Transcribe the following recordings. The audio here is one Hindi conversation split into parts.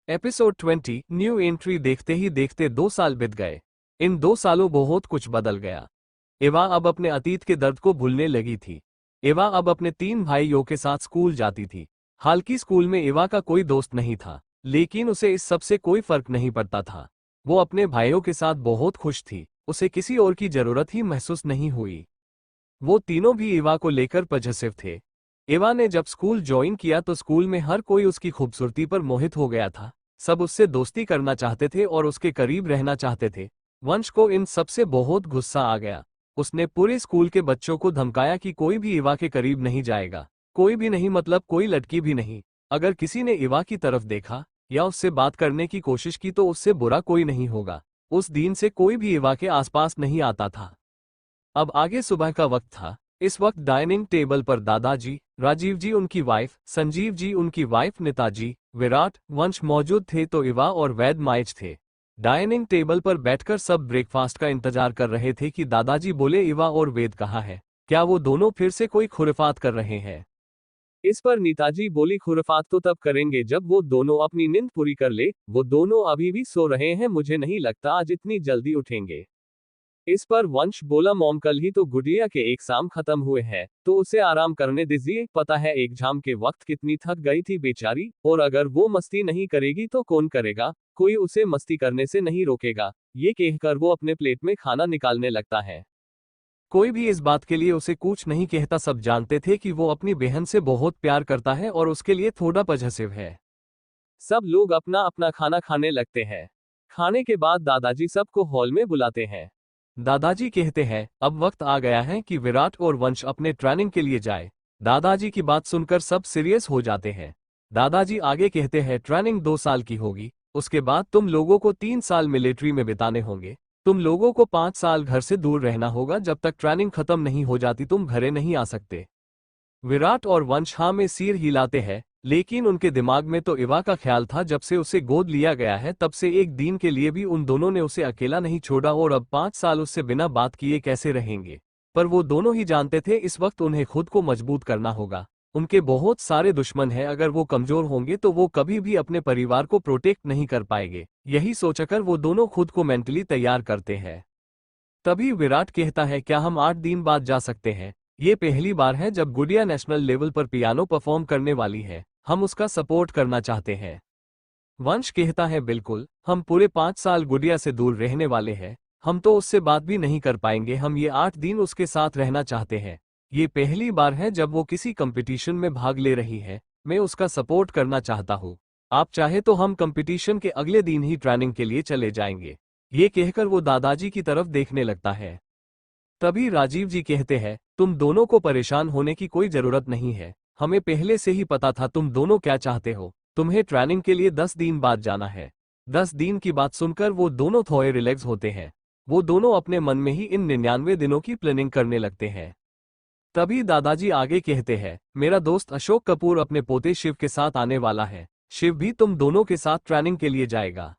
एपिसोड 20 न्यू एंट्री देखते ही देखते 2 साल बीत गए। इन 2 सालों बहुत कुछ बदल गया। एवा अब अपने अतीत के दर्द को भूलने लगी थी। एवा अब अपने 3 भाइयों के साथ स्कूल जाती थी। हालांकि स्कूल में एवा का कोई दोस्त नहीं था, लेकिन उसे इस सब से कोई फर्क नहीं पड़ता था। वो अपने भाइयों के साथ बहुत खुश थी। उसे किसी और की जरूरत ही महसूस नहीं हुई। वो तीनों भी एवा को लेकर पॉजिटिव थे। एवा ने जब स्कूल ज्वाइन किया तो स्कूल में हर कोई उसकी खूबसूरती पर मोहित हो गया था। सब उससे दोस्ती करना चाहते थे और उसके करीब रहना चाहते थे। वंश को इन सब से बहुत गुस्सा आ गया। उसने पूरे स्कूल के बच्चों को धमकाया कि कोई भी एवा के करीब नहीं जाएगा। कोई भी नहीं, मतलब कोई लड़की भी नहीं। अगर किसी ने एवा की तरफ देखा या उससे बात करने की कोशिश की तो उससे बुरा कोई नहीं होगा। उस दिन से कोई भी एवा के आसपास नहीं आता था। अब आगे सुबह का वक्त था। इस वक्त डाइनिंग टेबल पर दादाजी, राजीव जी उनकी वाइफ, संजीव जी उनकी वाइफ, नेताजी, विराट, वंश मौजूद थे तो इवा और वैद माइच थे। डाइनिंग टेबल पर बैठकर सब ब्रेकफास्ट का इंतजार कर रहे थे कि दादाजी बोले, इवा और वेद कहाँ है? क्या वो दोनों फिर से कोई खुराफात कर रहे हैं? इस पर नेताजी बोली, खुराफात तो तब करेंगे जब वो दोनों अपनी नींद पूरी कर ले। वो दोनों अभी भी सो रहे हैं, मुझे नहीं लगता आज इतनी जल्दी उठेंगे। इस पर वंश बोला, मॉम कल ही तो गुड़िया के एग्जाम खत्म हुए हैं, तो उसे आराम करने दीजिए। पता है एग्जाम के वक्त कितनी थक गई थी बेचारी, और अगर वो मस्ती नहीं करेगी तो कौन करेगा? कोई उसे मस्ती करने से नहीं रोकेगा। ये कहकर वो अपने प्लेट में खाना निकालने लगता है। कोई भी इस बात के लिए उसे कुछ नहीं कहता। सब जानते थे कि वो अपनी बहन से बहुत प्यार करता है और उसके लिए थोड़ा पॉजिटिव है। सब लोग अपना अपना खाना खाने लगते हैं। खाने के बाद दादाजी सबको हॉल में बुलाते हैं। दादाजी कहते हैं, अब वक्त आ गया है कि विराट और वंश अपने ट्रेनिंग के लिए जाए। दादाजी की बात सुनकर सब सीरियस हो जाते हैं। दादाजी आगे कहते हैं, ट्रेनिंग 2 साल की होगी, उसके बाद तुम लोगों को 3 साल मिलिट्री में बिताने होंगे। तुम लोगों को 5 साल घर से दूर रहना होगा। जब तक ट्रेनिंग खत्म नहीं हो जाती तुम घरे नहीं आ सकते। विराट और वंश हाँ में सिर हिलाते हैं, लेकिन उनके दिमाग में तो इवा का ख्याल था। जब से उसे गोद लिया गया है तब से एक दिन के लिए भी उन दोनों ने उसे अकेला नहीं छोड़ा, और अब 5 साल उससे बिना बात किए कैसे रहेंगे? पर वो दोनों ही जानते थे इस वक्त उन्हें खुद को मजबूत करना होगा। उनके बहुत सारे दुश्मन हैं, अगर वो कमजोर होंगे तो वो कभी भी अपने परिवार को प्रोटेक्ट नहीं कर पाएंगे। यही सोचकर वो दोनों खुद को मेंटली तैयार करते हैं। तभी विराट कहता है, क्या हम 8 दिन बाद जा सकते हैं? ये पहली बार है जब गुड़िया नेशनल लेवल पर पियानो परफॉर्म करने वाली है। हम उसका सपोर्ट करना चाहते हैं। वंश कहता है, बिल्कुल, हम पूरे 5 साल गुड़िया से दूर रहने वाले हैं। हम तो उससे बात भी नहीं कर पाएंगे। हम ये 8 दिन उसके साथ रहना चाहते हैं। ये पहली बार है जब वो किसी कंपटीशन में भाग ले रही है। मैं उसका सपोर्ट करना चाहता हूँ। आप चाहे तो हम कंपटीशन के अगले दिन ही ट्रेनिंग के लिए चले जाएंगे। ये कहकर वो दादाजी की तरफ देखने लगता है। तभी राजीव जी कहते हैं, तुम दोनों को परेशान होने की कोई जरूरत नहीं है। हमें पहले से ही पता था तुम दोनों क्या चाहते हो। तुम्हें ट्रेनिंग के लिए 10 दिन बाद जाना है। 10 दिन की बात सुनकर वो दोनों थोड़े रिलैक्स होते हैं। वो दोनों अपने मन में ही इन 99 दिनों की प्लानिंग करने लगते हैं। तभी दादाजी आगे कहते हैं, मेरा दोस्त अशोक कपूर अपने पोते शिव के साथ आने वाला है। शिव भी तुम दोनों के साथ ट्रेनिंग के लिए जाएगा।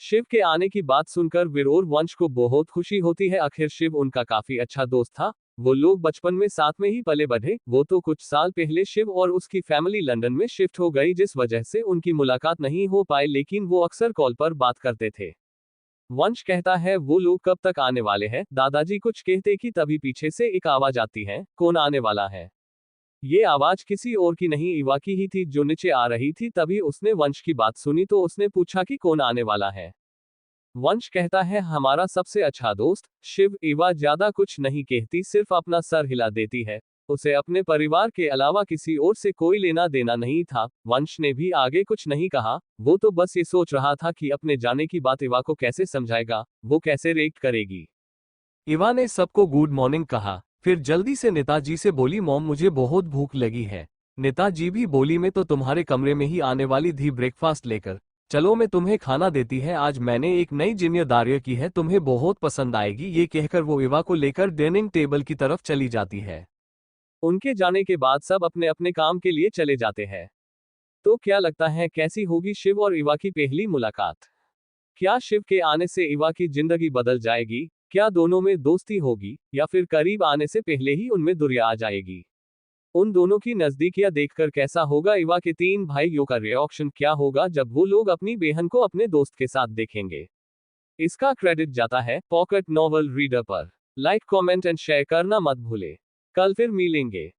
शिव के आने की बात सुनकर वीर और वंश को बहुत खुशी होती है। आखिर शिव उनका काफी अच्छा दोस्त था। वो लोग बचपन में साथ में ही पले बढ़े। वो तो कुछ साल पहले शिव और उसकी फैमिली लंदन में शिफ्ट हो गई, जिस वजह से उनकी मुलाकात नहीं हो पाई, लेकिन वो अक्सर कॉल पर बात करते थे। वंश कहता है, वो लोग कब तक आने वाले हैं? दादाजी कुछ कहते कि तभी पीछे से एक आवाज आती है, कौन आने वाला है? ये आवाज किसी और की नहीं, इवा की ही थी जो नीचे आ रही थी। तभी उसने वंश की बात सुनी तो उसने पूछा कि कौन आने वाला है। वंश कहता है, हमारा सबसे अच्छा दोस्त शिव। इवा ज्यादा कुछ नहीं कहती, सिर्फ अपना सर हिला देती है। उसे अपने परिवार के अलावा किसी और से कोई लेना देना नहीं था। वंश ने भी आगे कुछ नहीं कहा। वो तो बस ये सोच रहा था कि अपने जाने की बात इवा को कैसे समझाएगा, वो कैसे रिएक्ट करेगी। इवा ने सबको गुड मॉर्निंग कहा, फिर जल्दी से नेताजी से बोली, मॉम मुझे बहुत भूख लगी है। नेताजी भी बोली, मैं तो तुम्हारे कमरे में ही आने वाली थी ब्रेकफास्ट लेकर। चलो मैं तुम्हें खाना देती है, आज मैंने एक नई जिम्मेदारी की है, तुम्हें बहुत पसंद आएगी। ये कहकर वो इवा को लेकर डाइनिंग टेबल की तरफ चली जाती है। उनके जाने के बाद सब अपने अपने काम के लिए चले जाते हैं। तो क्या लगता है कैसी होगी शिव और इवा की पहली मुलाकात? क्या शिव के आने से इवा की जिंदगी बदल जाएगी? क्या दोनों में दोस्ती होगी, या फिर करीब आने से पहले ही उनमें दूरियां आ जाएगी? उन दोनों की नजदीकियां देखकर कैसा होगा? इवा के तीन भाइयों का रिएक्शन क्या होगा जब वो लोग अपनी बहन को अपने दोस्त के साथ देखेंगे? इसका क्रेडिट जाता है पॉकेट नॉवल रीडर पर। लाइक कमेंट एंड शेयर करना मत भूले। कल फिर मिलेंगे।